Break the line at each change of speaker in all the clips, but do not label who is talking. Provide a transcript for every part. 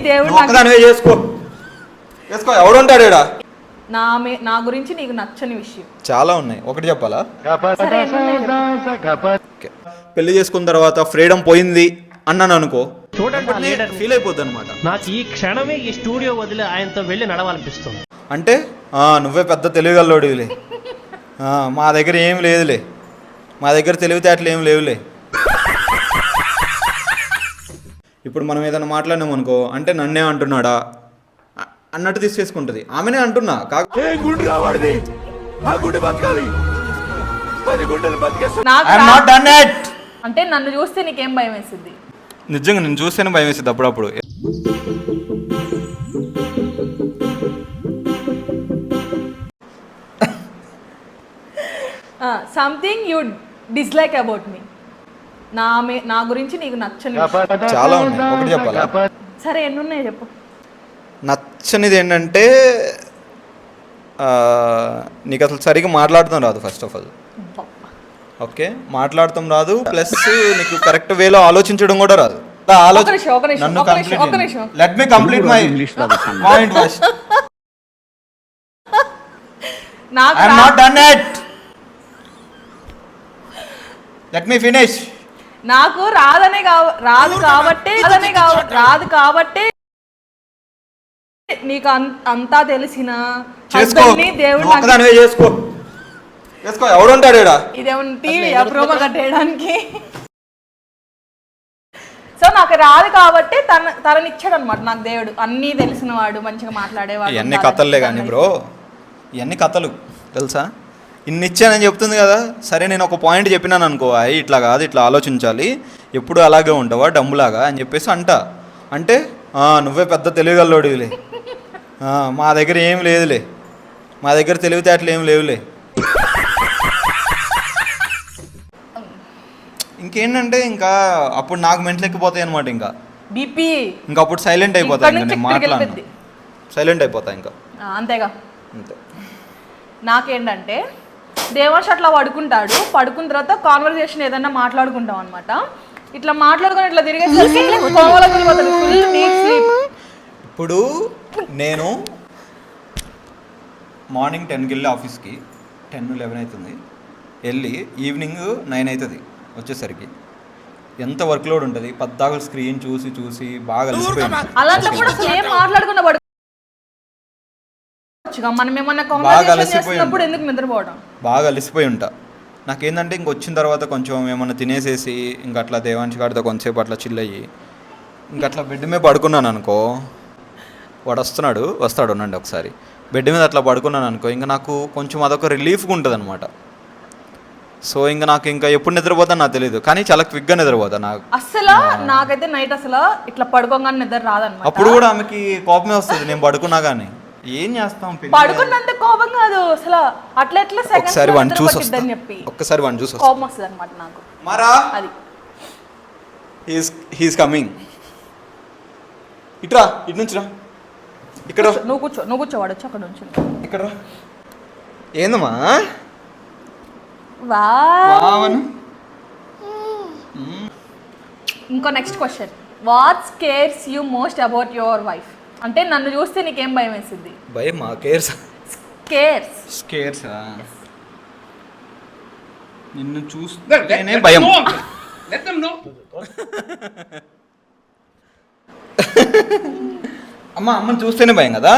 దేవుడు చేసుకో ఎవడుంటాడు ఈడ?
నా గురించి నీకు నచ్చని విషయం
చాలా ఉన్నాయి, ఒకటి చెప్పాలా? పెళ్లి చేసుకున్న తర్వాత ఫ్రీడమ్ పోయింది అన్నాను అనుకో, చూడండి ఫీల్ అయిపోద్ది అనమాట.
నాకు ఈ క్షణమే ఈ స్టూడియో వదిలి ఆయనతో వెళ్ళి నడవాలనిపిస్తుంది.
అంటే నువ్వే పెద్ద తెలివిగల్లోడివిలే, మా దగ్గర ఏం లేదులే, మా దగ్గర తెలివితేటలు ఏం లేవులే. ఇప్పుడు మనం ఏదైనా మాట్లాడినాం అనుకో, అంటే నన్నే అంటున్నాడా అన్నట్టు తీసేసుకుంటుంది. ఆమెనే అంటున్నా
అంటే నన్ను చూస్తే నీకేం భయం వేసింది?
నిజంగా నేను చూస్తేనే భయం వేసింది అప్పుడప్పుడు.
Something you dislike about me. నా గురించి నీకు నచ్చని
చాలా ఉన్నాయి, ఒకటి చెప్పాలా?
సరే ఎన్ని ఉన్నాయి చెప్పు.
నచ్చనిది ఏంటంటే నీకు అసలు సరిగ్గా మాట్లాడతాం రాదు. ఫస్ట్ ఆఫ్ ఆల్ ఓకే, మాట్లాడతాం రాదు, ప్లస్ నీకు కరెక్ట్ వేలో ఆలోచించడం కూడా రాదు. Let me complete my point first. I am not done it, let me finish.
నాకు రాదు కాబట్టి నీకు అంతా తెలిసిన
దేవుడు చేసుకో ఎవడుంటాడు ఈడ?
ఇదేమన్నా టీవీ ప్రోమో కట్టేయడానికి? సో నాకు రాదు కాబట్టి తననిచ్చాడు అనమాట నాకు దేవుడు. అన్నీ తెలిసిన వాడు, మంచిగా మాట్లాడేవాడు.
ఇవన్నీ కథలే కానీ బ్రో, ఇవన్నీ కథలు తెలుసా? ఇన్ని ఇచ్చానని చెప్తుంది కదా. సరే నేను ఒక పాయింట్ చెప్పినాను అనుకో, అయ్యి ఇట్లా కాదు, ఇట్లా ఆలోచించాలి, ఎప్పుడు అలాగే ఉంటావా డమ్ములాగా అని చెప్పేసి అంటే నువ్వే పెద్ద తెలివిగల్లోడివిలే, మా దగ్గర ఏం లేదులే, మా దగ్గర తెలివితేటలు ఏం లేవులే. ఇంకేంటంటే ఇంకా అప్పుడు నాకు మెంటలు ఎక్కిపోతాయి అనమాట. ఇంకా
బీపీ
ఇంకా అప్పుడు సైలెంట్ అయిపోతా, ఇంకా నేను మాట్లాడను, సైలెంట్ అయిపోతా ఇంకా
అంతేగా. అంతే. నాకేంటంటే దేవర్ష్ అట్లా పడుకున్న తర్వాత కాన్వర్సేషన్ ఏదన్నా మాట్లాడుకుంటాం అనమాట. ఇట్లా మాట్లాడుకుని ఇట్లా తిరిగేసరికి ఫుల్ డీప్ స్లీప్.
ఇప్పుడు నేను మార్నింగ్ 10కి వెళ్ళి ఆఫీస్కి 10-11 అవుతుంది, వెళ్ళి ఈవినింగ్ 9 అవుతుంది వచ్చేసరికి. ఎంత వర్క్ లోడ్ ఉంటుంది, 14 స్క్రీన్ చూసి బాగా అలసిపోయింది. బాగా అలసిపోయి ఉంటా. నాకేంటంటే ఇంకొచ్చిన తర్వాత కొంచెం ఏమన్నా తినేసేసి ఇంక అట్లా దేవాంశ్ గారితో కొంతసేపు అట్లా చిల్లయ్యి ఇంక అట్లా బెడ్ మీద పడుకున్నాను అనుకో, వాడు వస్తాడు ఉండండి ఒకసారి. బెడ్ మీద అట్లా పడుకున్నాను అనుకో, ఇంకా నాకు కొంచెం అదొక రిలీఫ్గా ఉంటుంది అనమాట. సో ఇంకా నాకు ఇంకా ఎప్పుడు నిద్రపోతా నాకు తెలియదు, కానీ చాలా క్విక్గా నిద్రపోతా.
నాకైతే నైట్ అసలు ఇట్లా పడుకోగానే నిద్ర రాదన్నమాట.
అప్పుడు కూడా ఆమెకి కోపమే వస్తుంది నేను పడుకున్నా కానీ. ఏం చేస్తాం,
పడుకున్నంత కోపం కాదు అసలు, అట్లా
ఒకసారి వాడిని చూసి
కోపం వస్తుంది అనమాట నాకు.
అది హీస్ కమింగ్, ఇట్రా, ఇటు నుంచి రా, ఇక్కడ
నువ్వు కూర్చోవాడు అక్కడ నుంచి
ఇక్కడ. ఏందమ్మా
ఇంకో next question, what scares you most about your wife? అంటే నన్ను చూస్తే నీకేం భయం వేసింది?
భయమా? స్కేర్స్ నిన్ను చూస్తేనే భయం. అమ్మని చూస్తేనే భయం కదా.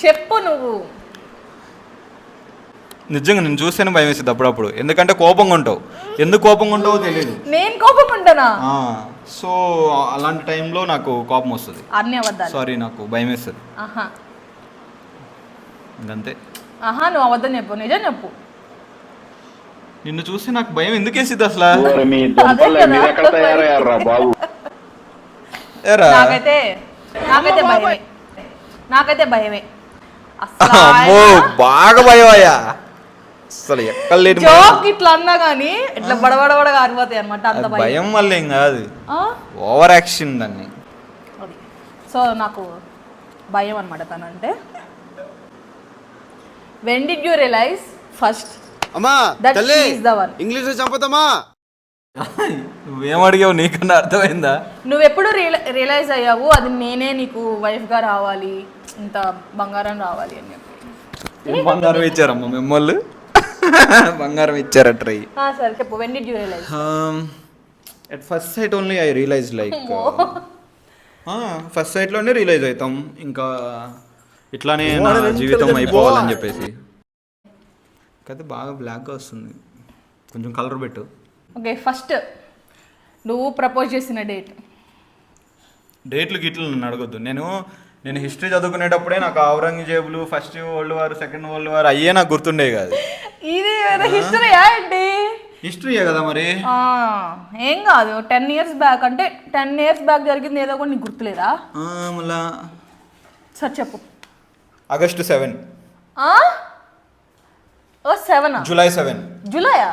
చెప్పు నువ్వు.
నిజంగా నేను చూస్తేనే భయం వేసింది అప్పుడప్పుడు, ఎందుకంటే కోపంగా ఉంటావు. ఎందుకు కోపంగా ఉంటావో తెలియదు.
నేను కోపంగా ఉంటానా?
సో అలాంటి టైంలో నాకు కోపం వస్తుంది. సారీ, నాకు భయం వేస్తుంది. ఇంకంతే.
నువ్వు అబద్ధం చెప్పు, నిజం చెప్పు.
నిన్ను చూస్తే నాకు భయం ఎందుకు వేసింది అసలు?
నాకైతే భయమే,
బాగా భయమయ్యా అసలు. ఎక్కలేని
ఇట్లా అన్నా కానీ ఇట్లా బడబడబడగా ఆరిపోతాయి అనమాట. అంత
భయం వల్ల ఏం కాదు, ఓవర్ యాక్షన్ దాన్ని.
సో నాకు భయం అనమాట తనంటే. When did you realize first
అమ్మా
that she is the one?
English లో చంపుతామా?
నువ్వేం అడిగావు నీకన్నా అర్థమైందా?
నువ్వు ఎప్పుడు రియలైజ్ అయ్యావు అది నేనే నీకు వైఫ్గా రావాలి, ఇంత బంగారం రావాలి అని చెప్పి?
ఏం బంగారం ఇచ్చారమ్మా మిమ్మల్ని? బంగారం ఇచ్చారా ట్రై?
సరే చెప్పు, when did you realize?
At first sight only I realize like first సైట్లోనే రియలైజ్ అవుతాం, ఇంకా ఇట్లానే నా జీవితం అయిపోవాలని చెప్పేసి. అయితే బాగా బ్లాక్గా వస్తుంది, కొంచెం కలర్ పెట్టు.
ఓకే, ఫస్ట్ నువ్వు ప్రపోజ్ చేసిన
డేట్లు గిట్లు నన్ను అడగొద్దు. నేను హిస్టరీ చదువుకునేటప్పుడే నాకు ఔరంగజేబులు, first world war, second world war అయ్యే నాకు గుర్తుండే కాదు.
ఇది హిస్టరీయా అండి?
హిస్టరీయే కదా మరి.
ఏం కాదు, 10 years బ్యాక్ అంటే 10 years బ్యాక్ జరిగింది ఏదో కూడా నీకు గుర్తులేదా?
మళ్ళా
సార్ చెప్పు.
ఆగస్టు 7.
7
జూలై 7.
జూలైయా?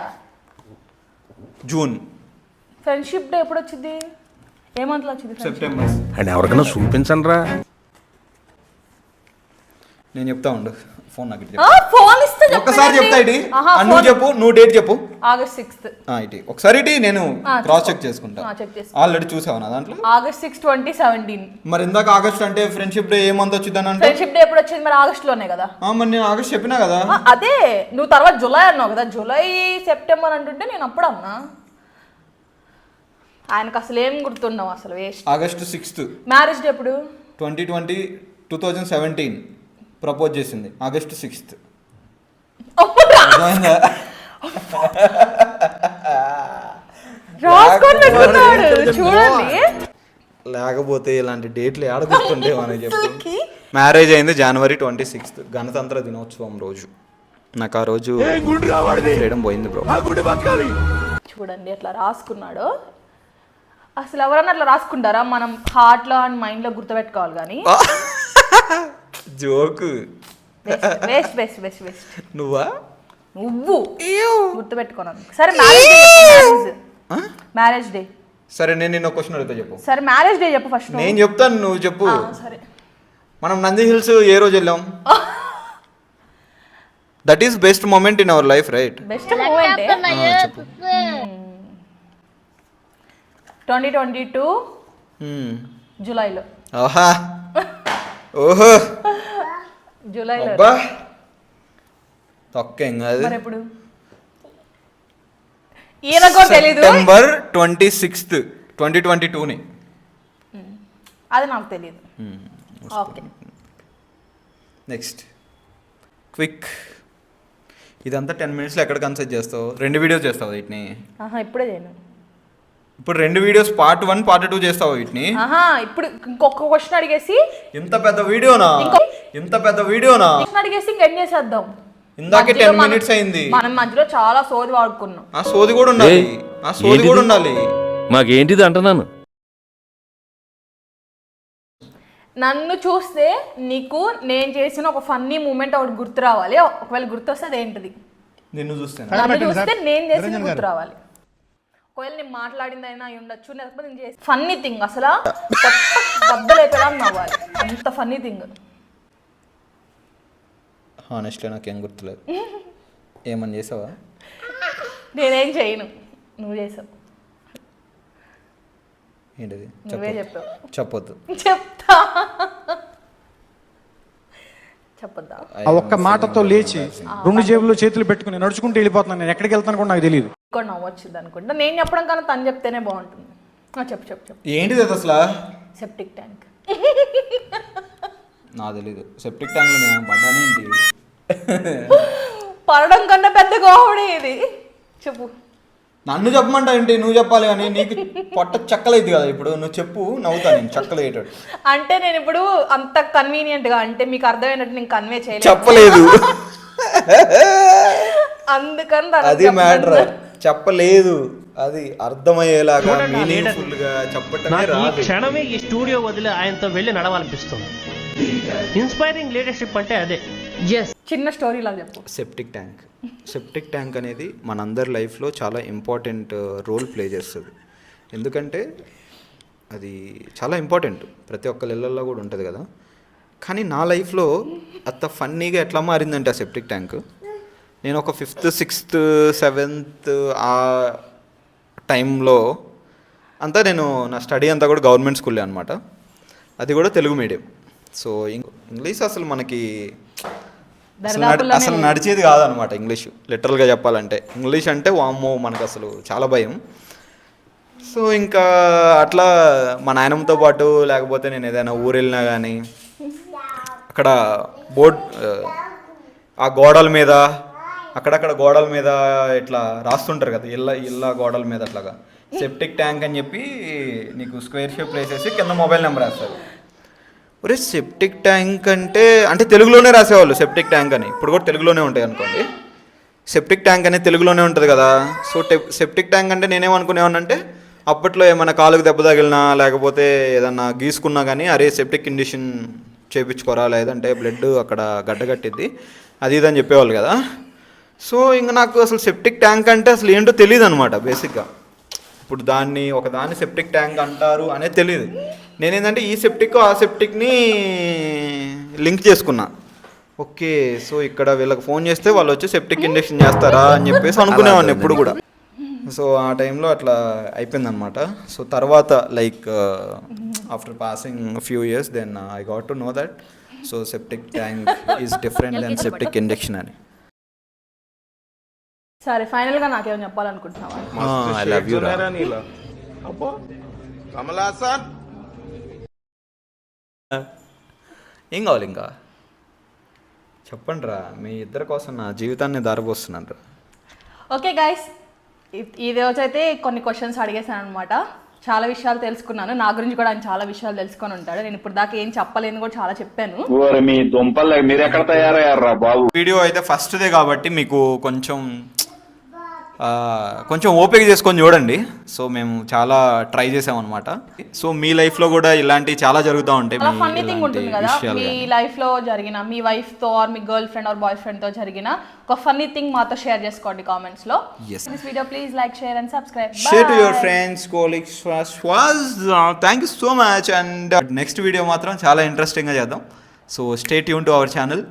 జూన్.
ఫ్రెండ్షిప్ డే ఎప్పుడు వచ్చింది? ఏ మంత్లో వచ్చింది?
సెప్టెంబర్.
అండ్ ఎవరికైనా చూపించండి రా.
నేను చెప్తా ఉండు, ఫోన్ నాకు
ఫోన్ ఇస్తే
ఒక్కసారి చెప్తా ఇటీ. నువ్వు చెప్పు, నువ్వు డేట్ చెప్పు.
August 6th.
ఇటీ ఒకసారి ఇటీ, నేను క్రాస్ చెక్ చేసుకుంటా. ఆల్రెడీ చూసావు నా దాంట్లో
August 6, 2017.
మరి ఇందాక ఆగస్ట్ అంటే ఫ్రెండ్షిప్ డే ఏ మంత్ వచ్చిందని అంటే?
ఫ్రెండ్షిప్ డే ఎప్పుడు వచ్చింది మరి? ఆగస్ట్ లోనే కదా.
మరి నేను ఆగస్ట్ చెప్పినా కదా.
అదే నువ్వు తర్వాత జూలై అన్నావు కదా, జూలై సెప్టెంబర్ అంటుంటే నేను అప్పుడు అన్నా. ఆయనకు అసలు ఏం గుర్తున్నావు అసలు, waste.
August 6th.
Marriage day ఎప్పుడు?
2017 ప్రపోజ్ చేసింది ఆగస్టు 6th.
రాసుకొని పెట్టుకున్నాడు చూడండి.
లేకపోతే ఇలాంటి డేట్లు ఏడ గుర్తుండే మనకి చెప్పు. మ్యారేజ్ అయింది January 26th, గణతంత్ర దినోత్సవం రోజు. నాకు ఆ రోజు ఫ్రీడమ్ పోయింది బ్రో.
చూడండి ఎట్లా రాసుకున్నాడు. అసలు ఎవరన్నా అట్లా రాసుకుంటారా? మనం హార్ట్లో అండ్ మైండ్లో గుర్తుపెట్టుకోవాలి కానీ.
Joke.
Waste waste waste waste.
నువ్వు
గుర్తుపెట్టుకున్నాను. సరే మ్యారేజ్ డే.
సరే నేను నిన్న క్వశ్చన్ అడుగుతా చెప్పు.
సరే మ్యారేజ్ డే చెప్పు ఫస్ట్.
నేను చెప్తాను, నువ్వు చెప్పు.
సరే,
మనం నంది హిల్స్ ఏ రోజు వెళ్ళాం? That is best moment in our life, right?
Best moment
చెప్పు.
2022 జూలైలో.
ఆహా, ఓహో,
జూలైలో.
అబ్బా తొక్కేం కాదు.
మరి ఎప్పుడు? ఈయనకో తెలీదు.
September 26th, 2022.
అది నాకు తెలియదు. Okay,
next quick. ఇదంతా 10 minutesలో ఎక్కడ కన్సిడర్ చేస్తావు? 2 వీడియోస్ చేస్తావు వీటిని?
ఇప్పుడే చేయను.
ఇప్పుడు 2 వీడియోస్, part 1 part 2 చేస్తావు వీటిని?
ఇప్పుడు ఇంకొక క్వశ్చన్ అడిగేసి
ఇంత పెద్ద వీడియోనా?
అడిగేసి ఇంకెండ్ చేసేద్దాం.
ఇందాకే 10 minutes అయింది.
మనం మధ్యలో చాలా సోది వాడుకున్నాం.
ఆ సోది కూడా ఉండాలి.
మాకేంటిది అంటున్నాను.
నన్ను చూస్తే నీకు నేను చేసిన ఒక ఫన్నీ మూమెంట్ ఒకటి గుర్తు రావాలి. ఒకవేళ గుర్తు వస్తే అదేంటిది?
నిన్ను చూస్తే
నన్ను చూస్తే నేను చేసిన గుర్తు రావాలి. ఒకవేళ నేను మాట్లాడిందైనా అయి ఉండొచ్చు, లేకపోతే నేను చేసి ఫన్నీ థింగ్ అసలు బద్దలు అయిపోయాను నవ్వాలి, అంత ఫన్నీ థింగ్.
హానెస్ట్లీ నాకేం గుర్తులేదు. ఏమని చేసావా?
నేనేం చేయను, నువ్వు చేసావు.
ఏంటిది?
నువ్వే చెప్పావు.
చెప్పొద్దు.
చెప్పొద్దా?
ఆ ఒక్క మాటతో లేచి 2 జేబుల్లో చేతులు పెట్టుకుని నడుచుకుంటూ వెళ్ళిపోతున్నాను. నేను ఎక్కడికి వెళ్తాను కూడా నాకు తెలియదు.
ఇక్కడ నవ్వొచ్చింది అనుకుంటా. నేను చెప్పడం కన్నా తను చెప్తేనే బాగుంటుంది. చెప్పు.
ఏంటిది అది అసలు?
Septic tank.
నాకు తెలీదు. సెప్టిక్ ట్యాంక్లో నేను పడ్డాను ఏంటి?
పడడం కన్నా పెద్ద కామెడీ ఇది. చెప్పు.
నన్ను చెప్పమంటా ఏంటి? నువ్వు చెప్పాలి కానీ నీకు పొట్ట చెక్కలేదు కదా. ఇప్పుడు నువ్వు చెప్పు, నవ్వుతా నేను చెక్కలేటట్టు.
అంటే నేను ఇప్పుడు అంత కన్వీనియంట్ గా, అంటే మీకు అర్థమైనట్టు నేను కన్వే చేయలేదు.
చెప్పలేదు.
అందుకని
అది మ్యాటర్. చెప్పలేదు, అది అర్థమయ్యేలాగా మీనింగ్ఫుల్ గా చెప్పటమే రాదు.
క్షణమే ఈ స్టూడియో వదిలి ఆయనతో వెళ్ళి నడవాలనిపిస్తుంది. ఇన్స్పైరింగ్ లీడర్షిప్ అంటే అదే.
చిన్న స్టోరీ లాగా చెప్పు.
సెప్టిక్ ట్యాంక్ అనేది మనందరి లైఫ్లో చాలా ఇంపార్టెంట్ రోల్ ప్లే చేస్తుంది. ఎందుకంటే అది చాలా ఇంపార్టెంట్, ప్రతి ఒక్కరి ఇళ్ళల్లో కూడా ఉంటుంది కదా. కానీ నా లైఫ్లో అంత ఫన్నీగా ఎట్లా మారిందంటే ఆ సెప్టిక్ ట్యాంక్, నేను ఒక 5th, 6th, 7th ఆ టైంలో అంతా నేను నా స్టడీ అంతా కూడా గవర్నమెంట్ స్కూలే అనమాట, అది కూడా తెలుగు మీడియం. సో ఇంగ్లీష్ అసలు మనకి అసలు నడిచేది కాదనమాట ఇంగ్లీషు. లిటరల్గా చెప్పాలంటే ఇంగ్లీష్ అంటే వామ్మో మనకు అసలు చాలా భయం. సో ఇంకా అట్లా మా నాయనమ్మతో పాటు లేకపోతే నేను ఏదైనా ఊరు వెళ్ళినా కానీ అక్కడ ఆ గోడల మీద అక్కడక్కడ గోడల మీద ఇట్లా రాస్తుంటారు కదా, ఇళ్ళ గోడల మీద అట్లాగా సెప్టిక్ ట్యాంక్ అని చెప్పి నీకు స్క్వేర్ షేప్ వేసేసి కింద మొబైల్ నెంబర్ వేస్తారు. ఒరే సెప్టిక్ ట్యాంక్ అంటే తెలుగులోనే రాసేవాళ్ళు సెప్టిక్ ట్యాంక్ అని, ఇప్పుడు కూడా తెలుగులోనే ఉంటాయి అనుకోండి. సెప్టిక్ ట్యాంక్ అనేది తెలుగులోనే ఉంటుంది కదా. సో సెప్టిక్ ట్యాంక్ అంటే నేనేమనుకునేవాడినంటే అప్పట్లో ఏమైనా కాలుకు దెబ్బ తగిలినా లేకపోతే ఏదన్నా గీసుకున్నా కానీ అరే సెప్టిక్ కండిషన్ చేయించుకోరా, లేదంటే బ్లడ్ అక్కడ గడ్డగట్టిద్ది అది ఇది అని చెప్పేవాళ్ళు కదా. సో ఇంకా నాకు అసలు సెప్టిక్ ట్యాంక్ అంటే అసలు ఏంటో తెలియదు అనమాట బేసిక్గా. ఇప్పుడు ఒకదాన్ని సెప్టిక్ ట్యాంక్ అంటారు అనేది తెలియదు. నేనేంటంటే ఈ సెప్టిక్ ఆ సెప్టిక్ని లింక్ చేసుకున్నా. ఓకే సో ఇక్కడ వీళ్ళకి ఫోన్ చేస్తే వాళ్ళు వచ్చి సెప్టిక్ ఇంజెక్షన్ చేస్తారా అని చెప్పేసి అనుకునేవాడిని ఎప్పుడు కూడా. సో ఆ టైంలో అట్లా అయిపోయిందనమాట. సో తర్వాత like after passing few years then I got to know that so septic tank is different then septic injection అని.
సరే ఫైనల్గా నాకేమో చెప్పాలనుకుంటున్నావా?
ఐ లవ్ యూ రా. ఏం కావాలి ఇంకా చెప్పండి రా, మీ ఇద్దరి కోసం నా జీవితాన్ని దారిపోస్తున్నాను రా.
ఓకే గైస్, ఈ రోజు అయితే కొన్ని క్వశ్చన్స్ అడిగేసాను అనమాట. చాలా విషయాలు తెలుసుకున్నాను, నా గురించి కూడా ఆయన చాలా విషయాలు తెలుసుకొని ఉంటాడు. నేను ఇప్పుడు దాకా ఏం చెప్పలేని కూడా చాలా చెప్పాను.
మీ దుంపలు మీరు ఎక్కడ తయారయ్యారా బాబు?
వీడియో అయితే ఫస్ట్దే కాబట్టి మీకు కొంచెం ఓపిక చేసుకొని చూడండి. సో మేము చాలా ట్రై చేసామన్నమాట. సో మీ లైఫ్లో కూడా ఇలాంటివి చాలా జరుగుతూ ఉంటాయి.
చాలా ఫన్నీ థింగ్ ఉంటుంది కదా మీ లైఫ్లో జరిగిన, మీ వైఫ్తో ఆర్ మీ గర్ల్ ఫ్రెండ్ ఆర్ బాయ్ ఫ్రెండ్తో జరిగిన ఒక ఫన్నీ థింగ్ మాతో షేర్ చేసుకోండి కామెంట్స్లో. This video please like, share and subscribe.
Share to your friends, colleagues. Thank you so much. And next video మాత్రం చాలా ఇంట్రెస్టింగ్గా చేద్దాం. So stay tune to our channel.